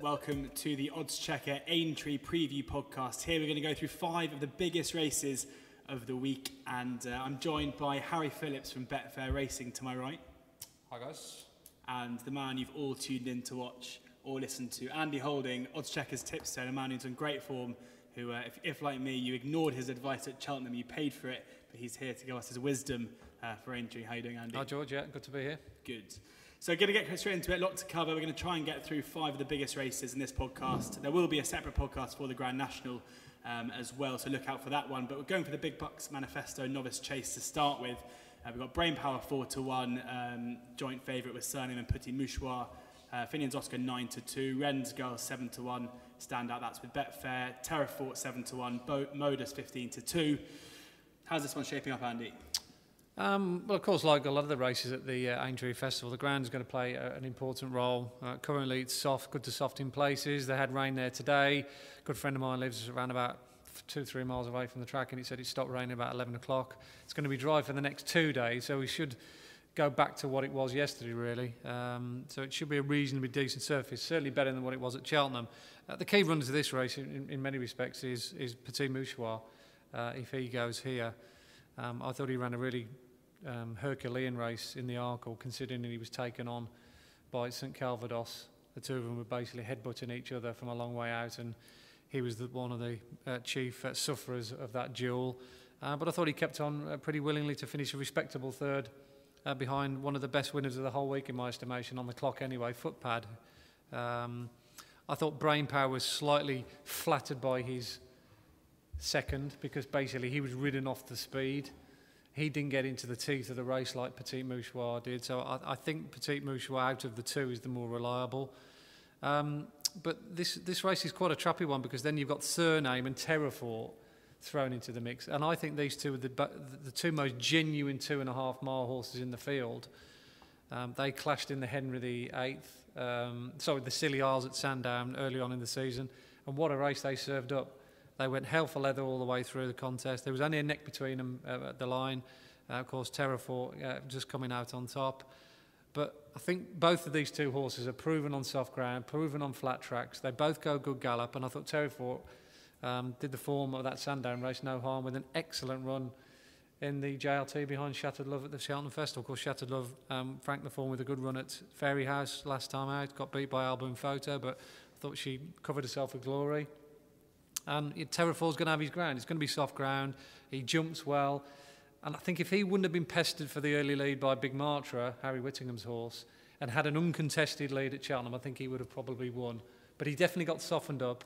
Welcome to the Oddschecker Aintree preview podcast. Here we're going to go through 5 of the biggest races of the week, and I'm joined by Harry Phillips from Betfair Racing to my right. Hi guys. And the man you've all tuned in to watch or listen to, Andy Holding, Oddschecker's tipster, a man who's in great form, who, if like me, you ignored his advice at Cheltenham, you paid for it, but he's here to give us his wisdom for Aintree. How are you doing, Andy? Hi George, yeah, good to be here. Good. So going to get straight into it, a lot to cover. We're going to try and get through 5 of the biggest races in this podcast. There will be a separate podcast for the Grand National as well, so look out for that one. But we're going for the big bucks Manifesto Novice Chase to start with. We've got Brainpower 4-1, joint favourite with Surname and Petit Mouchoir. Finian's Oscar 9-2, Ren's Girl 7-1, standout that's with Betfair. Terrafort 7-1, Modus 15-2. How's this one shaping up, Andy? Well, of course, like a lot of the races at the Aintree Festival, the ground is going to play an important role. Currently, it's soft, good to soft in places. They had rain there today. A good friend of mine lives around about 2-3 miles away from the track, and he said it stopped raining about 11 o'clock. It's going to be dry for the next 2 days, so we should go back to what it was yesterday, really. So it should be a reasonably decent surface, certainly better than what it was at Cheltenham. The key runners of this race, in many respects, is Petit Mouchoir, if he goes here. I thought he ran a really Herculean race in the Arkle, considering that he was taken on by St Calvados. The two of them were basically headbutting each other from a long way out, and he was one of the chief sufferers of that duel. But I thought he kept on pretty willingly to finish a respectable third behind one of the best winners of the whole week, in my estimation, on the clock anyway, Footpad. I thought Brainpower was slightly flattered by his second, because basically he was ridden off the speed. He didn't get into the teeth of the race like Petit Mouchoir did, so I think Petit Mouchoir out of the two is the more reliable. But this race is quite a trappy one, because then you've got Surname and Terrafort thrown into the mix, and I think these two are the two most genuine 2.5 mile horses in the field. They clashed in the Henry VIII, the Scilly Isles at Sandown early on in the season, and what a race they served up. They went hell for leather all the way through the contest. There was only a neck between them at the line. Of course, Terrafort just coming out on top. But I think both of these two horses are proven on soft ground, proven on flat tracks. They both go good gallop, and I thought Terrafort did the form of that Sandown race no harm, with an excellent run in the JLT behind Shattered Love at the Cheltenham Festival. Of course, Shattered Love franked the form with a good run at Fairy House last time out. Got beat by Album Photo, but I thought she covered herself with glory. And Terrafort's going to have his ground. It's going to be soft ground. He jumps well. And I think if he wouldn't have been pestered for the early lead by Big Martra, Harry Whittingham's horse, and had an uncontested lead at Cheltenham, I think he would have probably won. But he definitely got softened up.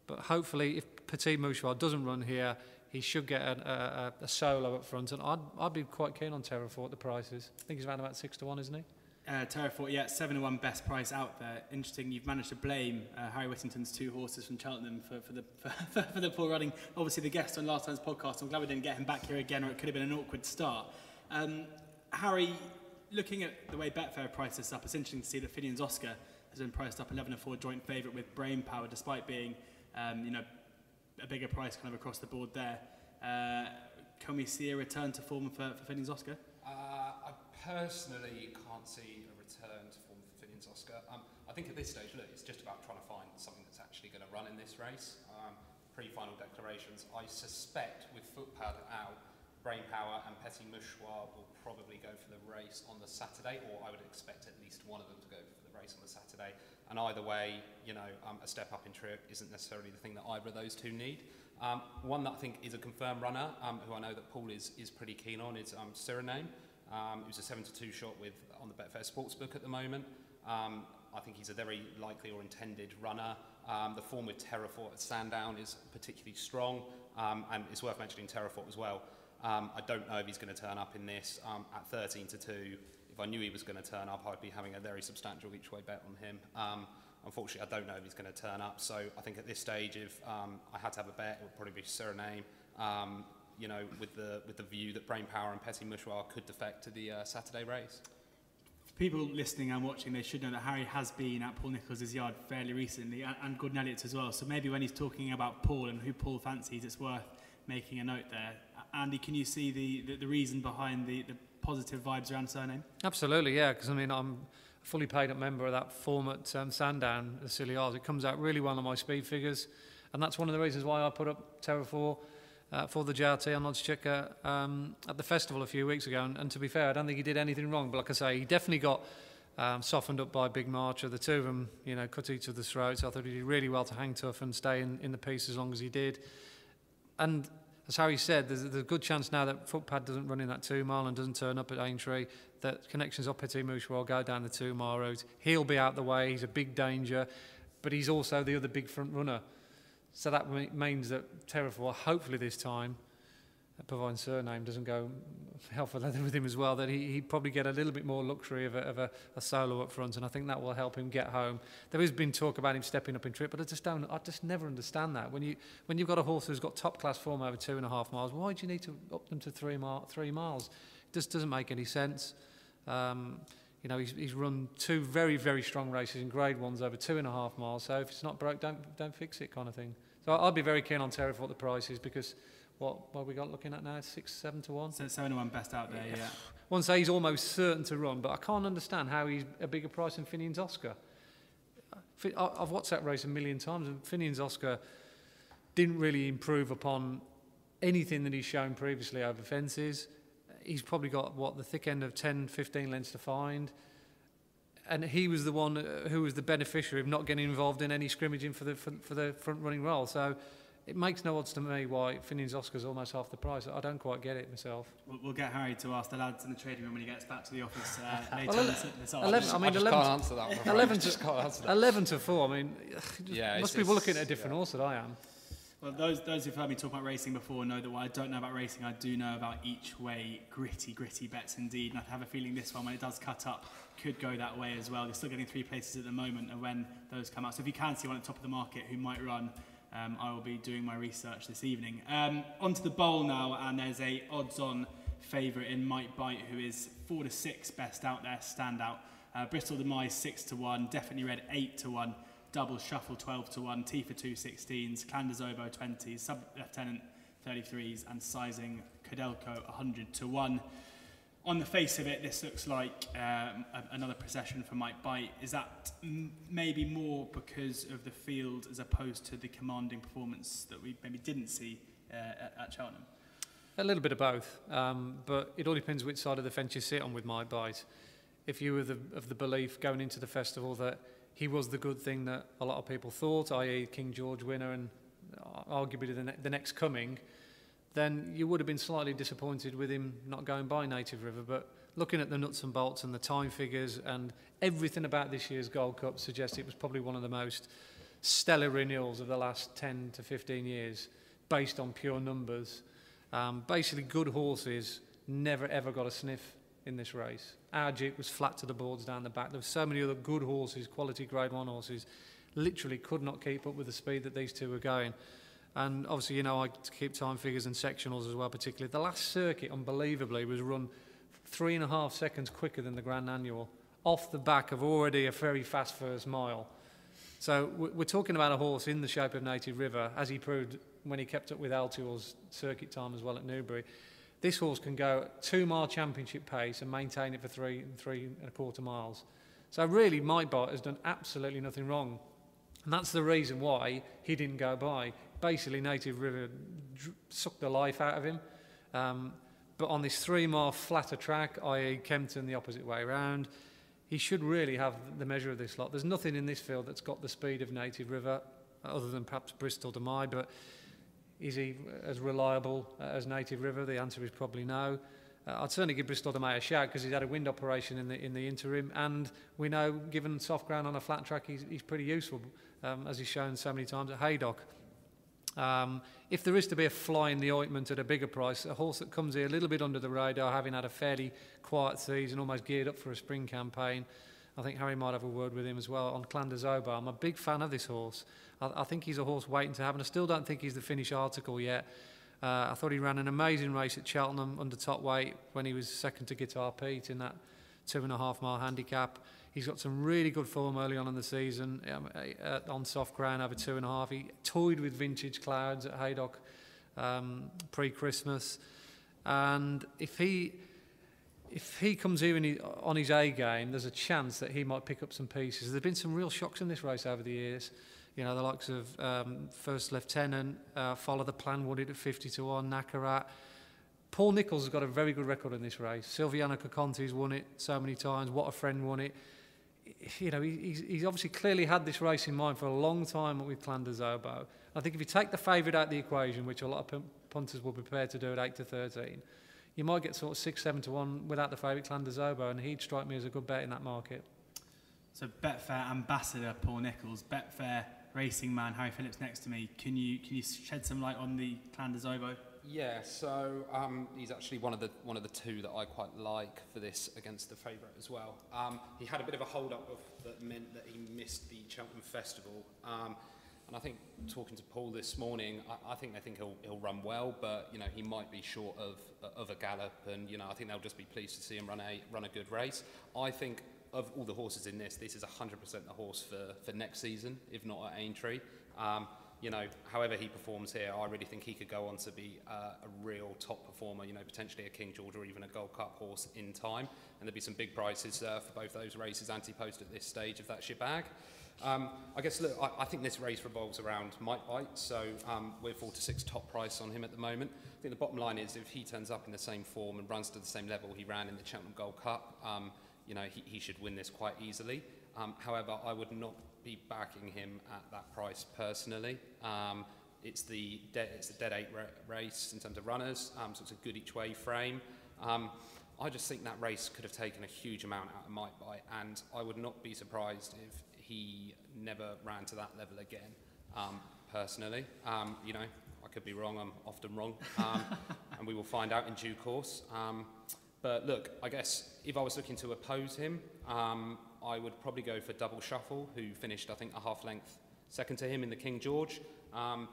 But hopefully, if Petit Mouchoir doesn't run here, he should get a solo up front. And I'd be quite keen on Terrafort at the prices. I think he's around about 6-1, isn't he? Terrafort, yeah, 7-1 best price out there. Interesting, you've managed to blame Harry Whittington's 2 horses from Cheltenham for the poor running. Obviously, the guest on last time's podcast, I'm glad we didn't get him back here again, or it could have been an awkward start. Harry, looking at the way Betfair priced this up, it's interesting to see that Finian's Oscar has been priced up 11-4 joint favourite with Brainpower, despite being a bigger price kind of across the board there. Can we see a return to form for Finian's Oscar? I personally can't see a return to form for Finian's Oscar. I think at this stage, look, it's just about trying to find something that's actually going to run in this race. Pre-final declarations, I suspect with Footpad out, Brainpower and Petit Mouchoir will probably go for the race on the Saturday, or I would expect at least one of them to go for the race on the Saturday. And either way, a step up in trip isn't necessarily the thing that either of those two need. One that I think is a confirmed runner, who I know that Paul is pretty keen on, is Suriname. Who's a 7-2 shot on the Betfair Sportsbook at the moment. I think he's a very likely or intended runner. The form with Terrafort at Sandown is particularly strong, and it's worth mentioning Terrafort as well. I don't know if he's going to turn up in this at 13-2. If I knew he was going to turn up, I'd be having a very substantial each way bet on him. Unfortunately, I don't know if he's going to turn up. So I think at this stage, if I had to have a bet, it would probably be Suriname. With the view that Brainpower and Petit Mouchoir could defect to the Saturday race. For people listening and watching, they should know that Harry has been at Paul Nicholls' yard fairly recently, and Gordon Elliott's as well. So maybe when he's talking about Paul and who Paul fancies, it's worth making a note there. Andy, can you see the reason behind the positive vibes around Surname? Absolutely, yeah. Because I'm fully paid up member of that form at Sandown, the Scilly Isles. It comes out really well on my speed figures, and that's one of the reasons why I put up Terra 4 for the JRT on Oddschecker at the festival a few weeks ago. And to be fair, I don't think he did anything wrong, but like I say, he definitely got softened up by Big Marcher. The two of them, cut each other's throats. I thought he did really well to hang tough and stay in the piece as long as he did. And as Harry said, there's a good chance now that Footpad doesn't run in that 2 mile and doesn't turn up at Aintree, that Connections up Petit Mouche will go down the 2 mile route. He'll be out the way, he's a big danger, but he's also the other big front runner. So that means that Terra 4, hopefully this time, providing surname doesn't go hell for leather with him as well, that he'd probably get a little bit more luxury of a solo up front, and I think that will help him get home. There has been talk about him stepping up in trip, but I just never understand that. When you've got a horse who's got top class form over 2.5 miles, why do you need to up them to 3 miles? It just doesn't make any sense. He's run 2 very, very strong races in grade ones over 2.5 miles, so if it's not broke, don't fix it, kind of thing. So I'd be very keen on Terra for what the price is, because what we got looking at now, 6-7 to 1. So 7-1 best out there, yeah. One say he's almost certain to run, but I can't understand how he's a bigger price than Finian's Oscar. I've watched that race a million times, and Finian's Oscar didn't really improve upon anything that he's shown previously over fences. He's probably got, the thick end of 10, 15 lengths to find. And he was the one who was the beneficiary of not getting involved in any scrimmaging for the front-running role. So it makes no odds to me why Finian's Oscar's almost half the price. I don't quite get it myself. We'll get Harry to ask the lads in the trading room when he gets back to the office later this afternoon. 11 to 4. I mean, must be looking at a different horse that I am. Well, those who've heard me talk about racing before know that what I don't know about racing, I do know about each way gritty bets indeed. And I have a feeling this one, when it does cut up, could go that way as well. They're still getting 3 places at the moment, and when those come out. So if you can see one at the top of the market who might run, I will be doing my research this evening. Onto the bowl now, and there's a odds-on favourite in Might Bite, who is 4 to 6 best out there, standout. Bristol Demise 6 to 1, Definitely Red 8 to 1. Double Shuffle 12 to 1, T for 2 16s, Clanders Oboe 20s, Sub Lieutenant 33s, and Sizing Codelco 100 to 1. On the face of it, this looks like another procession for Might Bite. Is that maybe more because of the field as opposed to the commanding performance that we maybe didn't see at Cheltenham? A little bit of both, but it all depends which side of the fence you sit on with Might Bite. If you were of the belief going into the festival that he was the good thing that a lot of people thought, i.e. King George winner and arguably the next coming, then you would have been slightly disappointed with him not going by Native River. But looking at the nuts and bolts and the time figures and everything about this year's Gold Cup suggests it was probably one of the most stellar renewals of the last 10 to 15 years, based on pure numbers. Basically, good horses never ever got a sniff in this race. Our Jeep was flat to the boards down the back. There were so many other good horses, quality grade 1 horses, literally could not keep up with the speed that these two were going. And obviously, I keep time figures and sectionals as well, particularly. The last circuit, unbelievably, was run 3.5 seconds quicker than the Grand Annual, off the back of already a very fast first mile. So we're talking about a horse in the shape of Native River, as he proved when he kept up with Altior's circuit time as well at Newbury. This horse can go 2 mile championship pace and maintain it for 3.25 miles. So really, Might Bite has done absolutely nothing wrong. And that's the reason why he didn't go by. Basically, Native River sucked the life out of him. But on this 3 mile flatter track, i.e. Kempton the opposite way around, he should really have the measure of this lot. There's nothing in this field that's got the speed of Native River, other than perhaps Bristol Demise, but is he as reliable as Native River? The answer is probably no. I'd certainly give Bristol Demise a shout because he's had a wind operation in the interim, and we know, given soft ground on a flat track, he's pretty useful, as he's shown so many times at Haydock. If there is to be a fly in the ointment at a bigger price, a horse that comes here a little bit under the radar, having had a fairly quiet season, almost geared up for a spring campaign, I think Harry might have a word with him as well on Clanders Oboe. I'm a big fan of this horse. I think he's a horse waiting to happen. I still don't think he's the finished article yet. I thought he ran an amazing race at Cheltenham under top weight when he was second to Guitar Pete in that 2.5 mile handicap. He's got some really good form early on in the season on soft ground over 2.5. He toyed with Vintage Clouds at Haydock pre-Christmas. And if he if he comes here on his A game, there's a chance that he might pick up some pieces. There've been some real shocks in this race over the years. You know, the likes of First Lieutenant, Follow the Plan won it at 50-1, Nakarat. Paul Nicholls has got a very good record in this race. Silviano Caconti's won it so many times. What a Friend won it. You know, he's obviously clearly had this race in mind for a long time with Clandezobo. I think if you take the favourite out of the equation, which a lot of punters will be prepared to do at 8-13, you might get sort of 6-7-1 without the favourite Clandezobo, and he'd strike me as a good bet in that market. So Betfair ambassador Paul Nicholls, Betfair racing man Harry Phillips next to me. Can you shed some light on the Clandezobo? Yeah, so he's actually one of the two that I quite like for this against the favourite as well. He had a bit of a hold-up that meant that he missed the Cheltenham Festival. And I think talking to Paul this morning, I think they think he'll run well, but you know he might be short of a gallop, and you know I think they'll just be pleased to see him run a good race. I think of all the horses in this is 100% the horse for next season, if not at Aintree. You know, however he performs here, I really think he could go on to be a real top performer, you know, potentially a King George or even a Gold Cup horse in time. And there'll be some big prices for both those races anti-post at this stage, if that's your bag. I guess, look, I think this race revolves around Might Bite, so we're 4-6 top price on him at the moment. I think the bottom line is if he turns up in the same form and runs to the same level he ran in the Cheltenham Gold Cup, you know, he should win this quite easily. However, I would not be backing him at that price personally. It's the dead 8 race in terms of runners, so it's a good each way frame. I just think that race could have taken a huge amount out of Might Bite, and I would not be surprised if he never ran to that level again, personally. You know, I could be wrong, I'm often wrong, and we will find out in due course. But look, I guess if I was looking to oppose him, I would probably go for Double Shuffle, who finished, I think, a half length second to him in the King George. The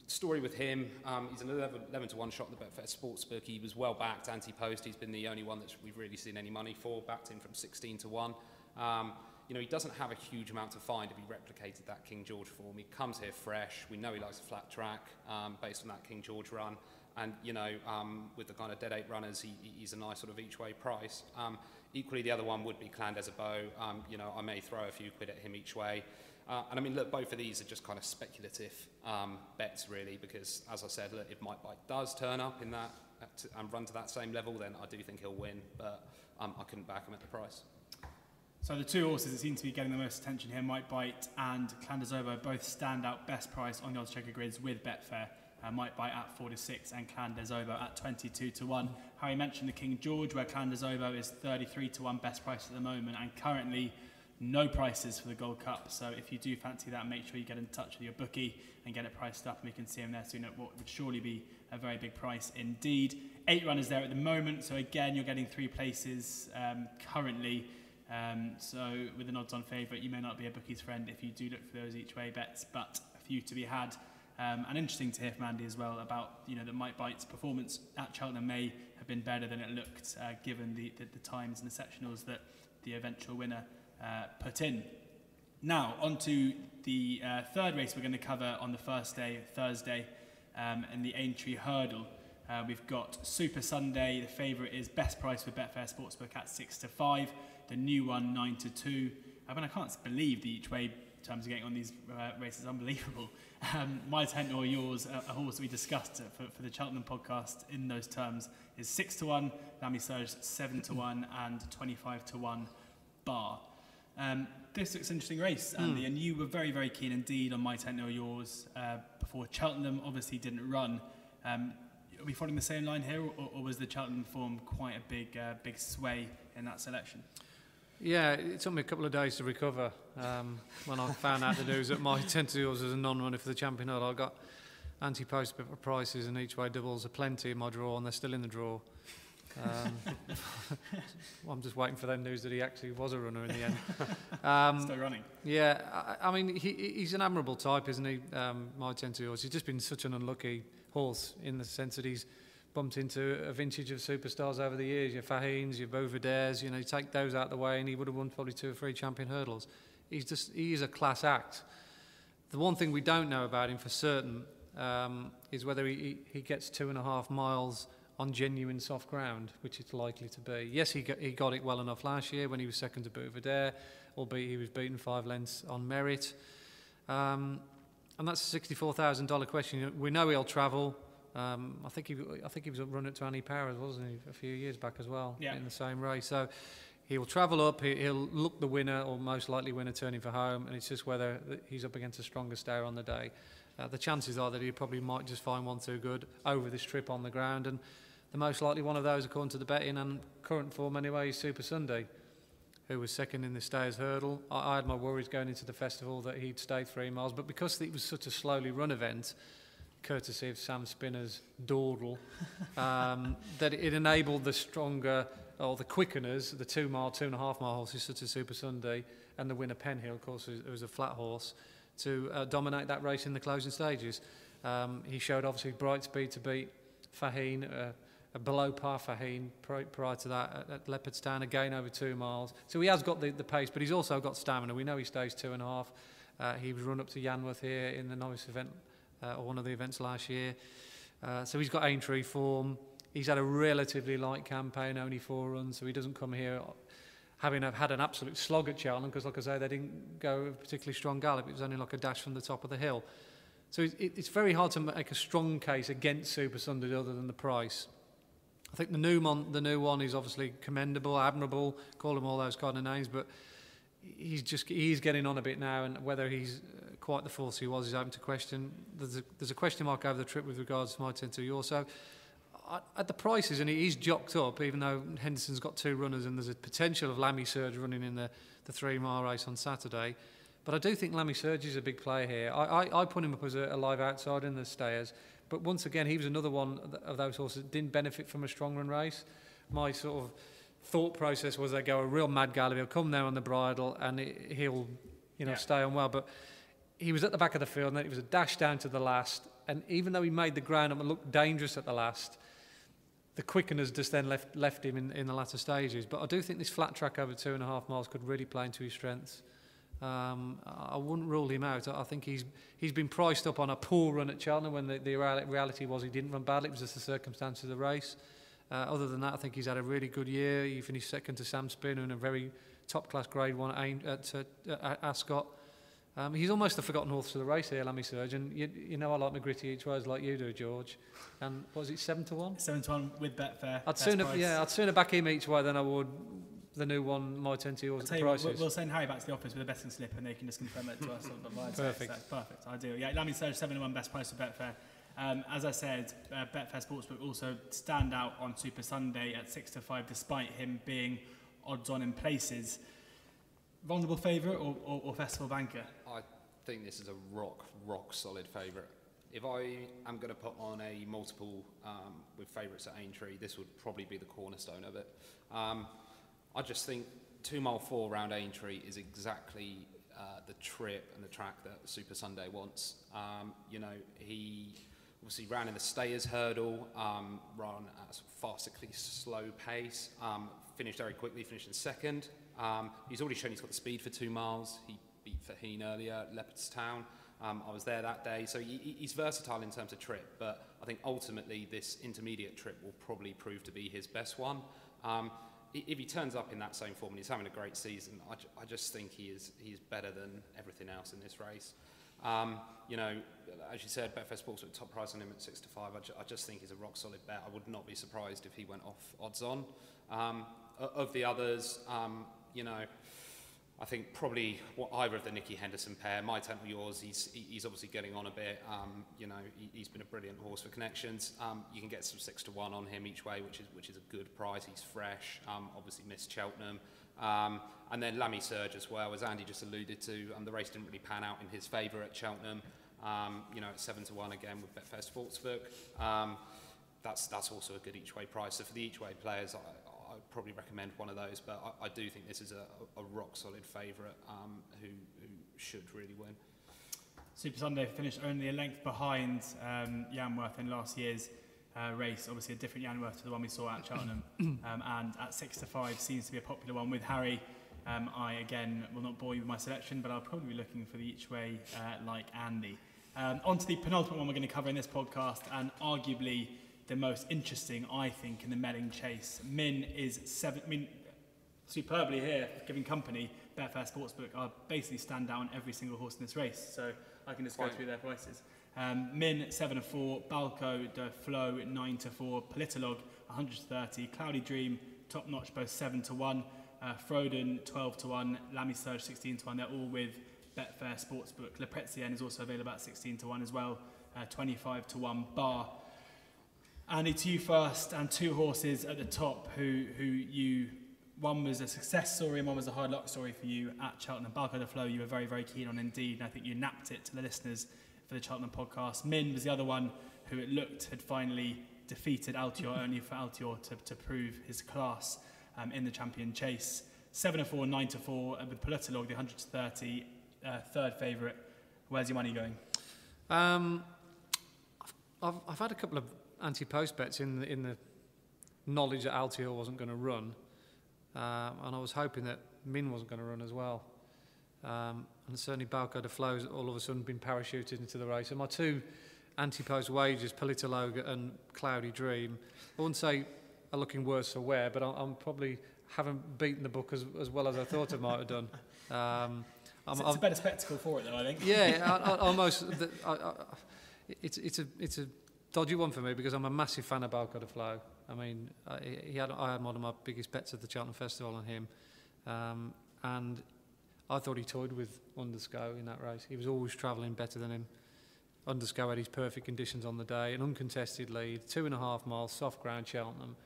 story with him, he's an 11-1 shot in the Betfair Sportsbook. He was well backed, anti-post. He's been the only one that we've really seen any money for, backed him from 16-1. You know, he doesn't have a huge amount to find if he replicated that King George form. He comes here fresh. We know he likes a flat track based on that King George run. And, you know, with the kind of dead 8 runners, he's a nice sort of each way price. Equally, the other one would be Clandezobo. You know, I may throw a few quid at him each way. And I mean, look, both of these are just kind of speculative bets, really, because, as I said, look, if Might Bite does turn up in that and run to that same level, then I do think he'll win. But I couldn't back him at the price. So the two horses that seem to be getting the most attention here, Might Bite and Clandezobo, both stand out best price on the Oddschecker grids with Betfair. Might Bite at 4-6 and Clandezobo at 22-1. Harry mentioned the King George, where Clandezobo is 33-1 best price at the moment, and currently no prices for the Gold Cup. So if you do fancy that, make sure you get in touch with your bookie and get it priced up, and we can see him there soon at what would surely be a very big price indeed. 8 runners there at the moment, so again you're getting 3 places currently. So with an odds-on favourite, you may not be a bookie's friend if you do look for those each way bets, but a few to be had. And interesting to hear from Andy as well about, you know, that Might Bite's performance at Cheltenham may have been better than it looked, given the times and the sectionals that the eventual winner put in. Now, on to the third race we're going to cover on the first day, Thursday, in the Aintree Hurdle. We've got Super Sunday. The favourite is best price for Betfair Sportsbook at 6-5. The new one 9-2. I mean, I can't believe the each way terms are getting on these races. Unbelievable. My Tent or Yours, a horse that we discussed for the Cheltenham podcast in those terms, is 6-1. Lamy Surge 7-1 and 25-1 bar. This looks an interesting race, Andy, and you were very, very keen indeed on My Tent or Yours before Cheltenham obviously didn't run. Are we following the same line here, or was the Cheltenham form quite a big sway in that selection? Yeah, it took me a couple of days to recover when I found out the news that My Tent or Yours was a non-runner for the Champion Hurdle. I got anti-post prices and each way doubles aplenty in my draw, and they're still in the draw. I'm just waiting for that news that he actually was a runner in the end. Still running. Yeah, I mean, he's an admirable type, isn't he? My Tent or Yours. He's just been such an unlucky horse in the sense that he's bumped into a vintage of superstars over the years. Your Fahines, your Beauverdaires, you know, you take those out of the way and he would have won probably 2 or 3 Champion Hurdles. He is a class act. The one thing we don't know about him for certain is whether he gets 2.5 miles on genuine soft ground, which it's likely to be. Yes, he got it well enough last year when he was second to Bouvedere, albeit he was beaten 5 lengths on merit. And that's a $64,000 question. We know he'll travel. I think he was run at to Annie Powers, wasn't he, a few years back as well, in the same race. So he'll travel up. He'll look the winner, or most likely winner, turning for home. And it's just whether he's up against a stronger stayer on the day. The chances are that he probably might just find one too good over this trip on the ground. And the most likely one of those, according to the betting and current form anyway, is Super Sunday, who was second in the Stayers Hurdle. I had my worries going into the festival that he'd stay 3 miles, but because it was such a slowly run event, courtesy of Sam Spinner's dawdle, that it enabled the stronger, or the quickeners, the 2 mile, 2.5 mile horses such as Super Sunday, and the winner Penhill, of course, who was a flat horse, to dominate that race in the closing stages. He showed obviously bright speed to beat Faheen, a below par Faheen prior to that at Leopardstown, again over 2 miles. So he has got the pace, but he's also got stamina. We know he stays 2.5. He was run up to Yanworth here in the novice event, or one of the events last year. So he's got Aintree form. He's had a relatively light campaign, only 4 runs, so he doesn't come here having had an absolute slog at Cheltenham, because like I say, they didn't go a particularly strong gallop. It was only like a dash from the top of the hill. So it's very hard to make a strong case against Super Sunday other than the price. I think the new one is obviously commendable, admirable, call him all those kind of names, but he's getting on a bit now, and whether he's quite the force he was is open to question. There's a question mark over the trip with regards to my 10 to yours. So at the prices, and he's jocked up, even though Henderson's got 2 runners and there's a potential of Lammy Surge running in the 3 mile race on Saturday. But I do think Lammy Surge is a big player here. I put him up as a live outsider in the Stayers. But once again, he was another one of those horses that didn't benefit from a strong run race. My sort of thought process was they go a real mad gallop, he'll come there on the bridle and he'll stay on well. But he was at the back of the field, and then it was a dash down to the last. And even though he made the ground up and looked dangerous at the last, the quickeners just then left him in the latter stages. But I do think this flat track over 2.5 miles could really play into his strengths. I wouldn't rule him out. I think he's been priced up on a poor run at Cheltenham when the reality was he didn't run badly. It was just the circumstance of the race. Other than that, I think he's had a really good year. He finished second to Sam Spinner in a very top-class Grade 1 at Ascot. He's almost a forgotten horse to the race here, Lammy Surge. And you know I like my gritty each ways like you do, George. And what was it, 7 to 1? 7 to 1 with Betfair. I'd sooner back him each way than I would the new one, my 10 to yours at the prices. We'll send Harry back to the office with a betting slip, and they can just confirm it to us. Perfect. So perfect, ideal. Yeah, Lammy Surge 7 to 1 best price for Betfair. As I said, Betfair Sportsbook also stand out on Super Sunday at 6 to 5, despite him being odds on in places. Vulnerable favourite or festival banker? I think this is a rock solid favourite. If I am going to put on a multiple with favourites at Aintree, this would probably be the cornerstone of it. I just think 2 mile 4 round Aintree is exactly the trip and the track that Super Sunday wants. He obviously ran in the Stayers Hurdle, ran at a farcically slow pace, finished very quickly, finished in second. He's already shown he's got the speed for 2 miles. He beat Faheen earlier at Leopardstown. I was there that day, so he's versatile in terms of trip, but I think ultimately this intermediate trip will probably prove to be his best one. If he turns up in that same form and he's having a great season, I just think he's better than everything else in this race. As you said, Betfair Sports with top price on him at 6 to 5. I just think he's a rock solid bet. I would not be surprised if he went off odds on. Of the others, I think probably either of the Nicky Henderson pair, my 10 or yours, he's obviously getting on a bit. He's been a brilliant horse for connections. You can get some 6 to 1 on him each way, which is a good price. He's fresh. Obviously missed Cheltenham. And then Lammy Surge as well, as Andy just alluded to. The race didn't really pan out in his favour at Cheltenham. At 7 to 1 again with Betfair Sportsbook. That's also a good each way price. So for the each way players, I'd probably recommend one of those, but I do think this is a rock solid favourite who should really win. Super Sunday finished only a length behind Yanworth in last year's race. Obviously a different Yanworth to the one we saw at Cheltenham. And at 6 to 5 seems to be a popular one with Harry. I again will not bore you with my selection, but I'll probably be looking for the each way like Andy. On to the penultimate one we're going to cover in this podcast, and arguably the most interesting, I think, in the Melling Chase. Min is superbly here, giving company. Betfair Sportsbook are basically stand down every single horse in this race, so I can just go through their prices. Min 7-4, Balco de Flo 9-4, Politolog 130, Cloudy Dream, Top Notch both 7-1, Froden 12-1, Lamy Surge 16-1. They're all with Betfair Sportsbook. Le Pretien is also available at 16-1 as well, 25-1 bar. Andy, to you first, and two horses at the top who you, one was a success story and one was a hard luck story for you at Cheltenham. Balco de Flo you were very, very keen on indeed, and I think you napped it to the listeners for the Cheltenham podcast. Min was the other one who it looked had finally defeated Altior, only for Altior to prove his class in the champion chase. 7-4, 9-4, with Politolog, the 130, third favourite. Where's your money going? I've had a couple of anti-post bets in the knowledge that Altior wasn't going to run, and I was hoping that Min wasn't going to run as well. And certainly Balco de Flo's all of a sudden been parachuted into the race. And my two anti-post wagers, Politolog and Cloudy Dream, I wouldn't say are looking worse for wear, but I'm probably haven't beaten the book as well as I thought I might have done. It's a better spectacle for it, though, I think. Yeah, almost. It's a dodgy one for me because I'm a massive fan of Balco de Flo. I mean, I had one of my biggest bets at the Cheltenham Festival on him, and I thought he toyed with Undersco in that race. He was always travelling better than him. Undersco had his perfect conditions on the day, an uncontested lead, 2.5 miles, soft ground Cheltenham.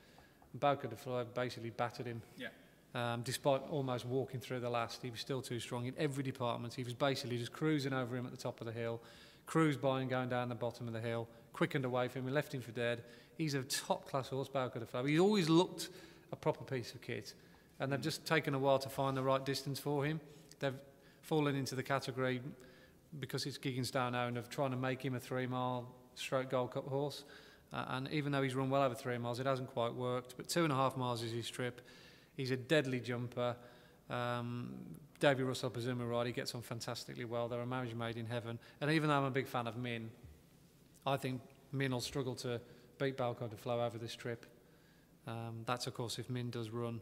Balco de Flo basically battered him. Yeah. Despite almost walking through the last, he was still too strong in every department. He was basically just cruising over him at the top of the hill, cruised by him going down the bottom of the hill, quickened away from him and left him for dead. He's a top-class horse, Balco de Flo. He always looked a proper piece of kit, and they've just taken a while to find the right distance for him. They've fallen into the category, because it's Gigginsdale now, and of trying to make him a 3-mile stroke Gold Cup horse. And even though he's run well over 3 miles, it hasn't quite worked. But 2.5 miles is his trip. He's a deadly jumper. Davy Russell, Pazuma ride, he gets on fantastically well. They're a marriage made in heaven. And even though I'm a big fan of Min, I think Min will struggle to beat Balco de Flo over this trip. That's, of course, if Min does run.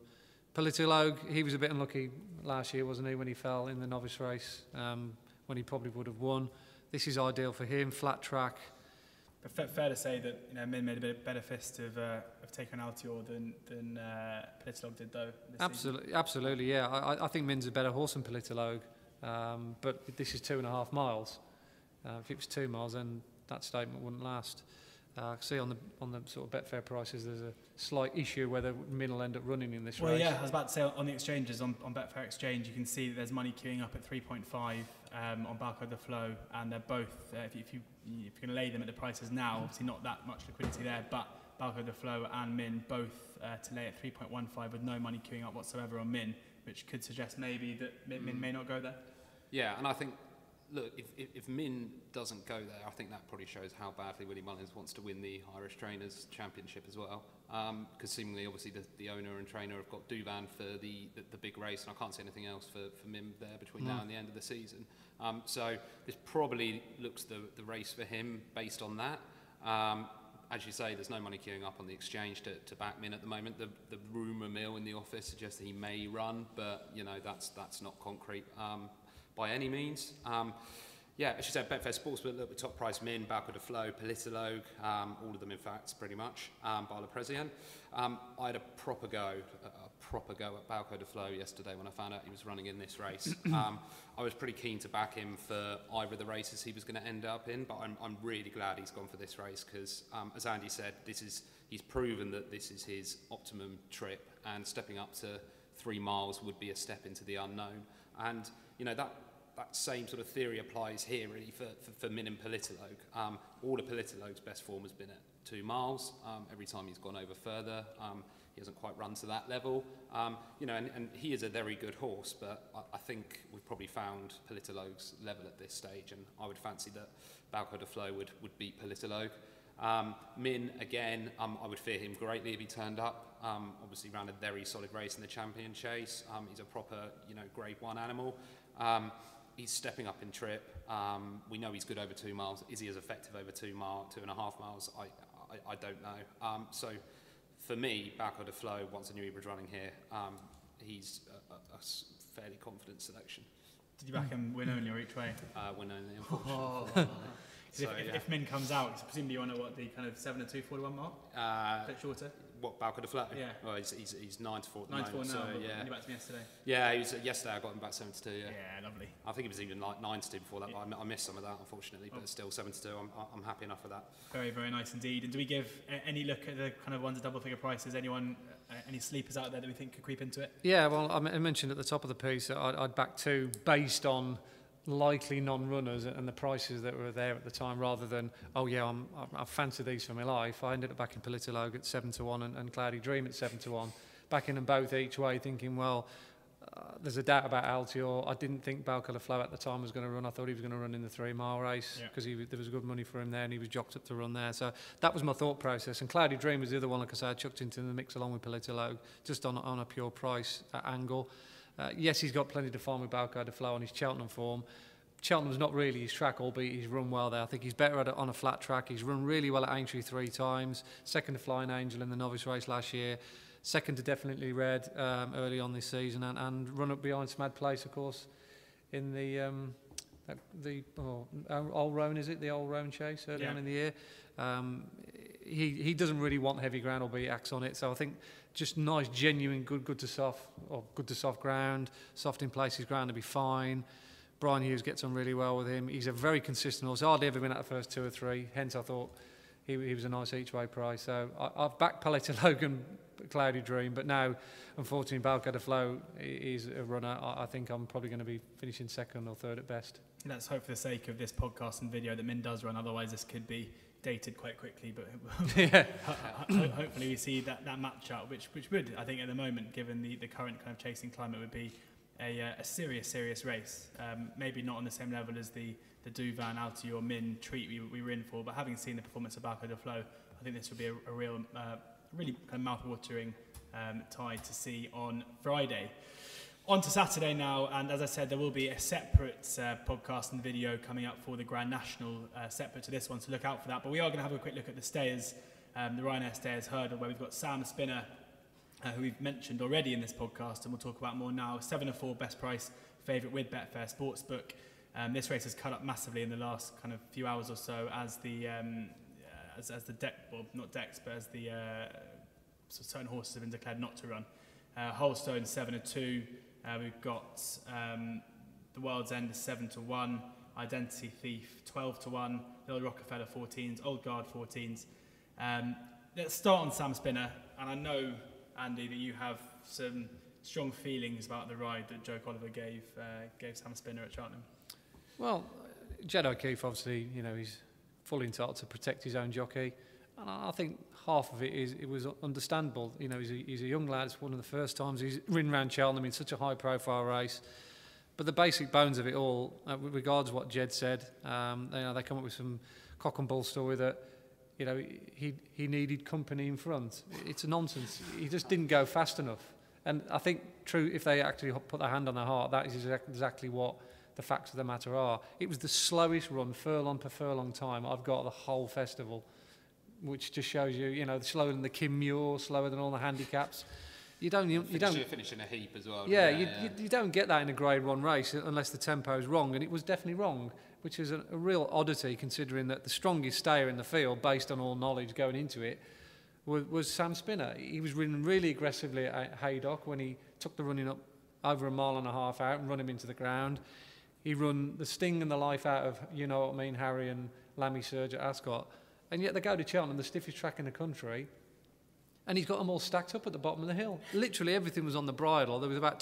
Politolog, he was a bit unlucky last year, wasn't he, when he fell in the novice race, when he probably would have won. This is ideal for him, flat track. But fair to say that Min made a bit better fist of taking Altior than Politolog did, though. Absolutely, yeah. I think Min's a better horse than Politolog, but this is 2.5 miles. If it was 2 miles, then that statement wouldn't last. I see on the sort of Betfair prices, there's a slight issue whether Min will end up running in this race. Well, yeah, I was about to say on the exchanges, on Betfair Exchange, you can see that there's money queuing up at 3.5 on Balco de Flo, and they're both, if you're going to lay them at the prices now, obviously not that much liquidity there, but Balco de Flo and Min both to lay at 3.15 with no money queuing up whatsoever on Min, which could suggest maybe that Min may not go there. Yeah, and I think, look, if Min doesn't go there, I think that probably shows how badly Willie Mullins wants to win the Irish Trainers Championship as well. Because seemingly, obviously, the owner and trainer have got Duvan for the big race, and I can't see anything else for Min there between now and the end of the season. So this probably looks the race for him based on that. As you say, there's no money queuing up on the exchange to back Min at the moment. The rumour mill in the office suggests that he may run, but that's not concrete by any means. Yeah, as you said, Betfair Sportsbook, look, the top price Min, Balco de Flo, Politolog, all of them in fact, pretty much, by Le Presien. I had a proper go at Balco de Flo yesterday when I found out he was running in this race. I was pretty keen to back him for either of the races he was going to end up in, but I'm really glad he's gone for this race because, as Andy said, he's proven that this is his optimum trip, and stepping up to 3 miles would be a step into the unknown. And that same sort of theory applies here really for Min and Politolog. All of Politolog's best form has been at 2 miles. Every time he's gone over further, he hasn't quite run to that level. And he is a very good horse, but I think we've probably found Politolog's level at this stage, and I would fancy that Balco de Flo would beat Politolog. Min, again, I would fear him greatly if he turned up. Obviously ran a very solid race in the champion chase. He's a proper, grade 1 animal. He's stepping up in trip. We know he's good over 2 miles. Is he as effective over 2.5 miles? I I don't know. So for me, Balco de Flo, once I knew he was running here, he's a fairly confident selection. Did you back him win only or each way? Win only, unfortunately. So if Min comes out, presumably you want to what the kind of 7-2 41 mark? A bit shorter. What, Balco de Flo? Yeah. Well, he's 9 to 4 at the 9 to 4 moment, now. so yeah. You backed him yesterday. Yeah, he was yesterday. I got him back 7 to 2. Yeah. Yeah, lovely. I think it was even like 9 to 2 before that. But I missed some of that, unfortunately. But still 7 to 2. I'm happy enough with that. Very, very nice indeed. And do we give any look at the kind of ones at double figure prices? Anyone, any sleepers out there that we think could creep into it? Yeah, well, I mentioned at the top of the piece that I'd back 2 based on likely non-runners and the prices that were there at the time, rather than I fancy these for my life. I ended up backing Politologue at 7 to 1 and Cloudy Dream at 7 to 1, backing them both each way, thinking, there's a doubt about Altior. I didn't think Balco de Flo at the time was going to run. I thought he was going to run in the 3-mile race because there was good money for him there, and he was jocked up to run there. So that was my thought process. And Cloudy Dream was the other one, like I said, I chucked into the mix along with Politologue, just on a pure price angle. Yes, he's got plenty to find with Balco de Flo on his Cheltenham form. Cheltenham's not really his track, albeit he's run well there. I think he's better at it on a flat track. He's run really well at Aintree 3 times, second to Flying Angel in the novice race last year, second to Definitely Red early on this season, and run up behind Smad Place, of course, in the Old Roan, is it? The Old Roan Chase early on in the year. He doesn't really want heavy ground, albeit acts on it. So I think just nice, genuine, good to soft ground, soft in places ground to be fine. Brian Hughes gets on really well with him. He's a very consistent horse. Hardly ever been at the first 2 or 3. Hence, I thought he was a nice each-way price. So I've backed Politologue and Cloudy Dream, but now, unfortunately, Balco de Flo is a runner. I think I'm probably going to be finishing 2nd or 3rd at best. Let's hope for the sake of this podcast and video that Min does run. Otherwise, this could be dated quite quickly. But hopefully we see that match up, which would, I think, at the moment, given the current kind of chasing climate, would be a serious race. Maybe not on the same level as the Duvan, Altior, Min treat we were in for, but having seen the performance of Balco de Flo, I think this would be a real, really kind of mouth-watering tie to see on Friday. On to Saturday now, and as I said, there will be a separate podcast and video coming up for the Grand National, separate to this one, so look out for that. But we are going to have a quick look at the stayers, the Ryanair Stayers Hurdle, where we've got Sam Spinner, who we've mentioned already in this podcast, and we'll talk about more now. 7-4 best price favourite with Betfair Sportsbook. This race has cut up massively in the last kind of few hours or so as the deck, well, not decks, but as the certain horses have been declared not to run. Holstone 7-2. We've got the World's End 7-1. Identity Thief 12-1. Little Rockefeller 14s. Old Guard 14s. Let's start on Sam Spinner, and I know, Andy, that you have some strong feelings about the ride that Joe Oliver gave Sam Spinner at Cheltenham. Well, Jed O'Keefe, obviously, he's fully entitled to protect his own jockey, and I think half of it was understandable. He's a young lad. It's one of the first times he's ridden around Cheltenham in such a high-profile race. But the basic bones of it all, with regards to what Jed said, they come up with some cock and bull story that he needed company in front. It's nonsense. He just didn't go fast enough. And I think, true, if they actually put their hand on their heart, that is exactly what the facts of the matter are. It was the slowest run, furlong per furlong time, I've got the whole festival, which just shows you, slower than the Kim Muir, slower than all the handicaps. You don't finish in a heap as well. Yeah, you don't get that in a Grade 1 race unless the tempo is wrong, and it was definitely wrong, which is a real oddity considering that the strongest stayer in the field, based on all knowledge going into it, was Sam Spinner. He was running really aggressively at Haydock when he took the running up over 1.5 miles out and run him into the ground. He run the sting and the life out of, Harry and Lammy Surge at Ascot. And yet they go to Cheltenham, the stiffest track in the country, and he's got them all stacked up at the bottom of the hill. Literally everything was on the bridle. There was about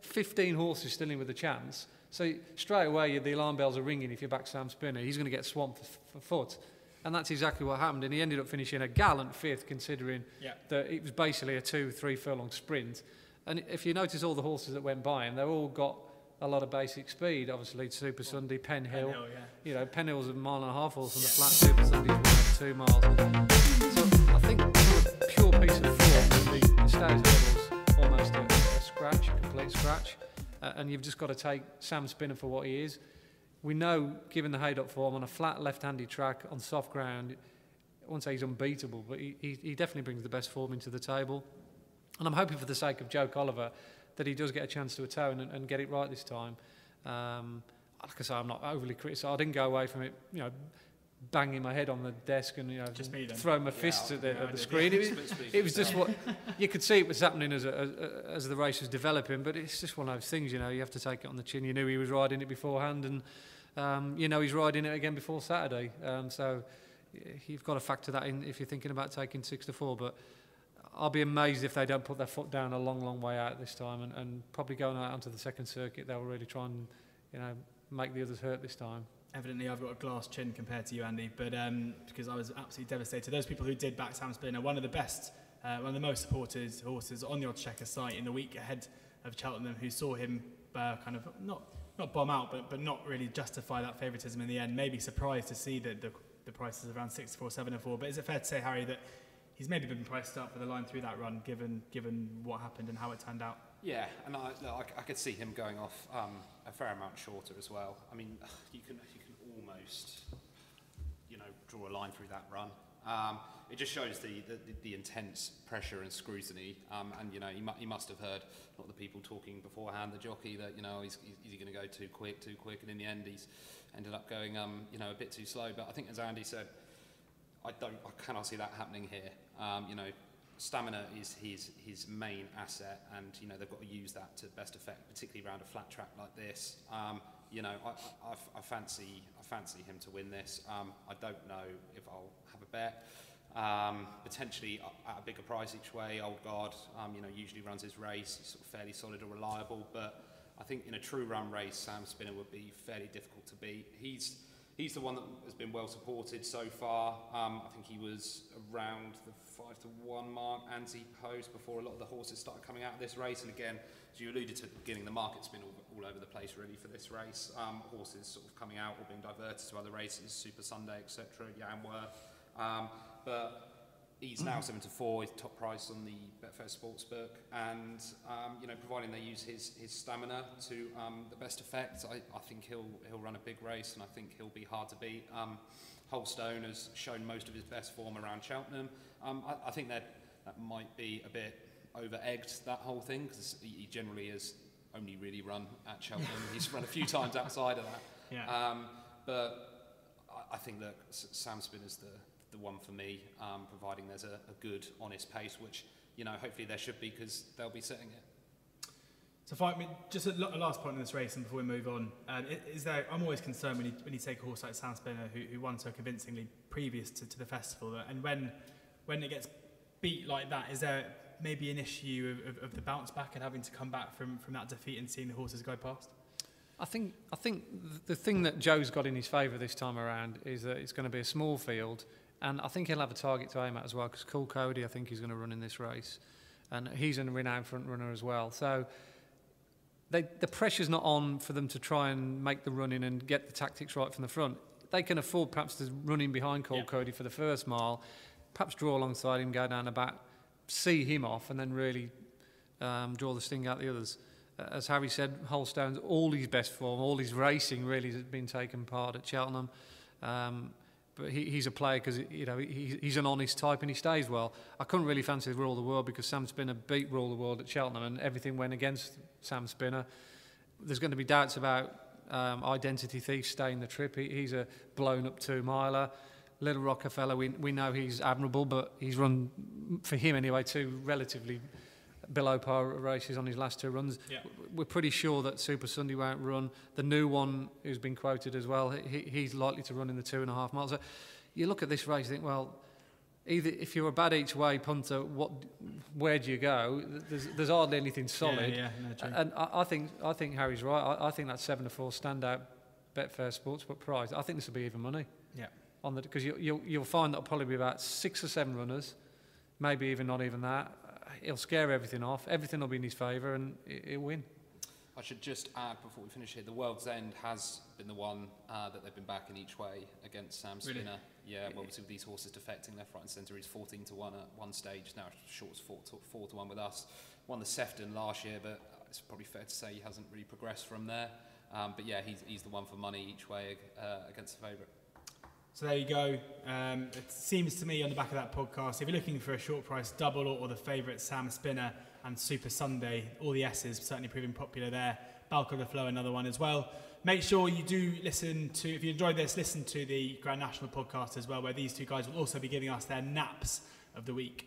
15 horses still in with a chance. So straight away the alarm bells are ringing if you back Sam Spinner. He's going to get swamped for foot. And that's exactly what happened. And he ended up finishing a gallant 5th, considering that it was basically a 2-3 furlong sprint. And if you notice all the horses that went by him, they've all got a lot of basic speed. Obviously, Super Sunday, Pen Hill. Pen Hill's a 1.5 mile horse on the flat. Super Sunday's 2 miles. So I think a pure piece of form, the Stayers Hurdle's almost a scratch, a complete scratch. And you've just got to take Sam Spinner for what he is. We know, given the Haydock form, on a flat left-handed track on soft ground, won't say he's unbeatable, but he definitely brings the best form into the table. And I'm hoping for the sake of Joe Colliver that he does get a chance to atone and get it right this time. Like I say, I'm not overly critical. I didn't go away from it, banging my head on the desk and throwing my fists at the screen. It was just what you could see. It was happening as the race was developing, but it's just one of those things. You have to take it on the chin. You knew he was riding it beforehand, and he's riding it again before Saturday. So you've got to factor that in if you're thinking about taking 6-4. But I'll be amazed if they don't put their foot down a long, long way out this time, and probably going out onto the second circuit, they'll really try and make the others hurt this time. Evidently, I've got a glass chin compared to you, Andy, but because I was absolutely devastated. Those people who did back Sam Spinner, one of the most supported horses on the Oddschecker site in the week ahead of Cheltenham, who saw him kind of not bomb out, but not really justify that favouritism in the end. Maybe surprised to see that the prices around 6-4, 7-4. But is it fair to say, Harry, that he's maybe been priced up for the line through that run, given what happened and how it turned out? Yeah, and I could see him going off a fair amount shorter as well. I mean, you can almost, draw a line through that run. It just shows the intense pressure and scrutiny. And he must have heard a lot of the people talking beforehand, the jockey, that is he going to go too quick, and in the end he's ended up going a bit too slow. But I think, as Andy said, I cannot see that happening here. Stamina is his main asset, and they've got to use that to best effect, particularly around a flat track like this. I fancy him to win this. I don't know if I'll have a bet. Potentially at a bigger price each way. Old Guard, usually runs his race. He's sort of fairly solid or reliable, but I think in a true run race, Sam Spinner would be fairly difficult to beat. He's the one that has been well supported so far. I think he was around the 5-1 mark, anti-post, before a lot of the horses started coming out of this race. And again, as you alluded to at the beginning, the market's been all over the place really for this race. Horses sort of coming out or being diverted to other races, Super Sunday, etc., Yanworth. But he's now 7-4, he's top price on the Betfair Sportsbook, and providing they use his stamina to the best effect, I think he'll run a big race, and I think he'll be hard to beat. Holstone has shown most of his best form around Cheltenham. I think that might be a bit over-egged, that whole thing, because he generally has only really run at Cheltenham. He's run a few times outside of that. Yeah. But I think that Sam Spinner's the one for me, providing there's a good, honest pace, which hopefully there should be, because they'll be setting it. So, just a last point in this race, and before we move on, I'm always concerned when you take a horse like Sam Spinner, who won so convincingly previous to the festival, and when it gets beat like that, is there maybe an issue of the bounce back and having to come back from that defeat and seeing the horses go past? I think the thing that Joe's got in his favour this time around is that it's going to be a small field, and I think he'll have a target to aim at as well, because Cool Cody, I think, he's going to run in this race, and he's a renowned front runner as well. So the pressure's not on for them to try and make the run in and get the tactics right from the front. They can afford perhaps to run in behind Cool Cody for the first mile, perhaps draw alongside him, go down the back, see him off, and then really draw the sting out the others. As Harry said, Holstone's all his best form, all his racing really has been taken part at Cheltenham. But he's a player because he's an honest type and he stays well. I couldn't really fancy Rule the World because Sam Spinner beat Rule the World at Cheltenham and everything went against Sam Spinner. There's going to be doubts about Identity Thief staying the trip. He's a blown up 2-miler. Little Rockefeller, we know he's admirable, but he's run, for him anyway, 2 relatively below par races on his last 2 runs. Yeah. We're pretty sure that Super Sunday won't run. The new one, who's been quoted as well, he's likely to run in the 2.5 miles. So you look at this race, you think, well, either if you're a bad each way punter, where do you go? There's hardly anything solid. Yeah, no, true. And I think Harry's right. I think that 7-4 standout Betfair Sportsbook price. I think this will be even money. Yeah. Because you'll find that'll probably be about 6 or 7 runners, maybe even not even that. He'll scare everything off. Everything will be in his favour, and he'll win. I should just add before we finish here, the World's End has been the one that they've been backing each way against Sam Spinner. Really? Yeah, well, obviously with these horses defecting left, right and centre, he's 14-1 at one stage. Now short as 4-1 with us. Won the Sefton last year, but it's probably fair to say he hasn't really progressed from there. But yeah, he's the one for money each way against the favourite. So there you go. It seems to me on the back of that podcast, if you're looking for a short price double or the favourite Sam Spinner and Super Sunday, all the S's certainly proving popular there. Balco the Flow, another one as well. Make sure you do listen to, if you enjoyed this, listen to the Grand National podcast as well, where these two guys will also be giving us their naps of the week.